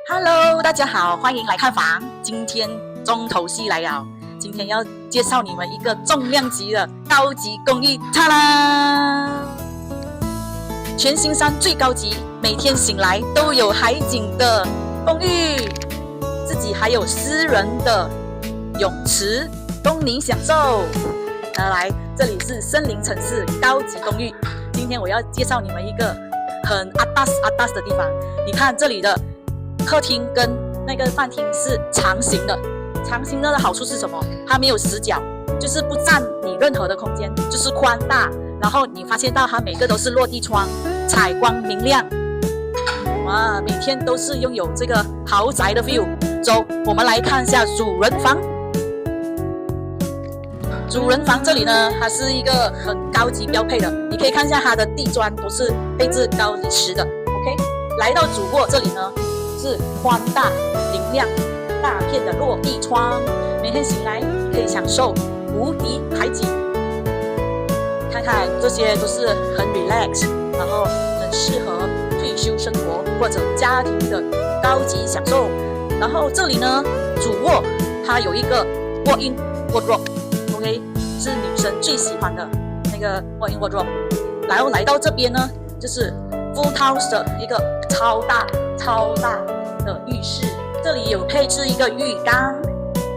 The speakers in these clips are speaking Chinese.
Hello， 大家好，欢迎来看房。今天重头戏来了，今天要介绍你们一个重量级的高级公寓，嚓啦！全新山最高级，每天醒来都有海景的公寓，自己还有私人的泳池供您享受。来，这里是森林城市高级公寓。今天我要介绍你们一个很阿达斯的地方。你看这里的客厅跟那个饭厅是长形的，长形的好处是什么？它没有死角，就是不占你任何的空间，就是宽大。然后你发现到它每个都是落地窗，采光明亮，哇，每天都是拥有这个豪宅的 feel。走，我们来看一下主人房。主人房这里呢，它是一个很高级标配的，你可以看一下它的地砖都是配置高级石的。OK， 来到主卧这里呢，是宽大明亮大片的落地窗，每天醒来可以享受无敌海景。看看这些都是很 relax， 然后很适合退休生活或者家庭的高级享受。然后这里呢，主卧它有一个 walk-in wardrobe，OK， 是女生最喜欢的那个 walk-in wardrobe。然后来到这边呢，就是 full house 的一个超大的浴室，这里有配置一个浴缸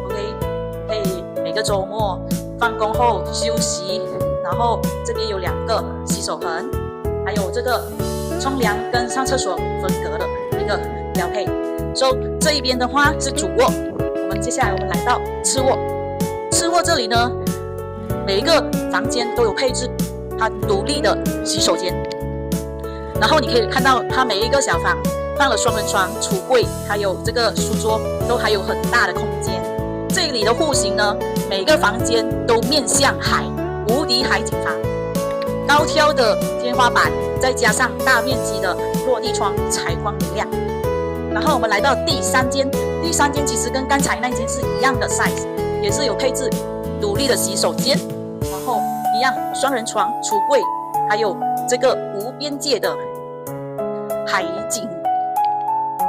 ，OK， 可以每个周末放工后休息。然后这边有2个洗手盆，还有这个冲凉跟上厕所分隔的一个标配。这一边的话是主卧，接下来我们来到次卧。次卧这里呢，每一个房间都有配置它独立的洗手间。然后你可以看到它每一个小房放了双人床、橱柜，还有这个书桌，都还有很大的空间。这里的户型呢，每个房间都面向海，无敌海景房，高挑的天花板，再加上大面积的落地窗，采光明亮。然后我们来到第三间，第三间其实跟刚才那间是一样的 size， 也是有配置独立的洗手间，然后一样双人床、橱柜，还有这个无边界的海景。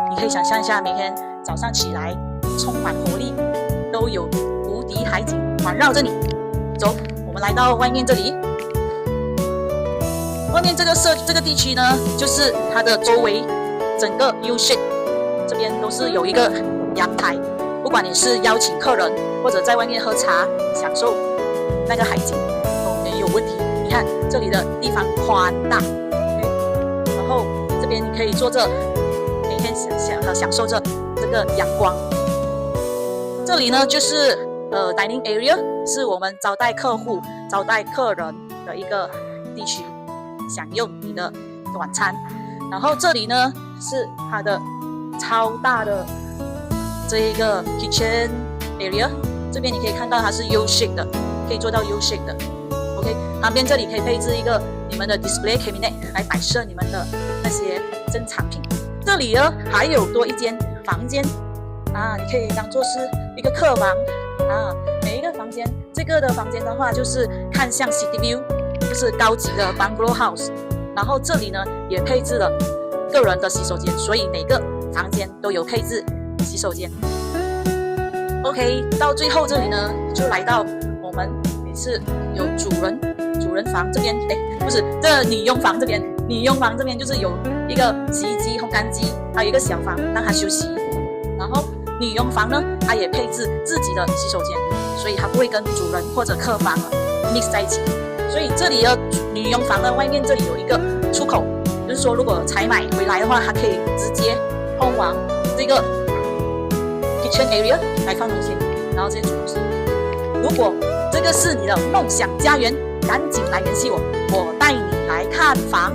你可以想象一下，每天早上起来充满活力，都有无敌海景环绕着你。走，我们来到外面这里。外面这个地区呢，就是它的周围整个 U shape， 这边都是有一个阳台，不管你是邀请客人或者在外面喝茶享受那个海景都没有问题。你看这里的地方宽大，然后这边你可以坐着，每天享受着这个阳光。这里呢就是dining area， 是我们招待客户、招待客人的一个地区，享用你的晚餐。然后这里呢是它的超大的这一个 kitchen area， 这边你可以看到它是 U shape 的，可以做到 U shape 的。OK， 旁边这里可以配置一个你们的 display cabinet 来摆设你们的那些珍藏品。这里呢还有多一间房间你可以当做是一个客房每一个房间，这个的房间的话就是看向 city view， 就是高级的 bungalow house。然后这里呢也配置了个人的洗手间，所以每个房间都有配置洗手间。OK， 到最后这里呢就来到我们也是有主人房这边，不是这女佣房这边，女佣房这边就是有一个洗衣机、烘干机，还有一个小房让她休息。然后女佣房呢，它也配置自己的洗手间，所以它不会跟主人或者客房mix 在一起。所以这里的女佣房的外面这里有一个出口，就是说如果采买回来的话，它可以直接通往这个 kitchen area 来放东西，然后直接煮东西。如果这个是你的梦想家园，赶紧来联系我，我带你来看房。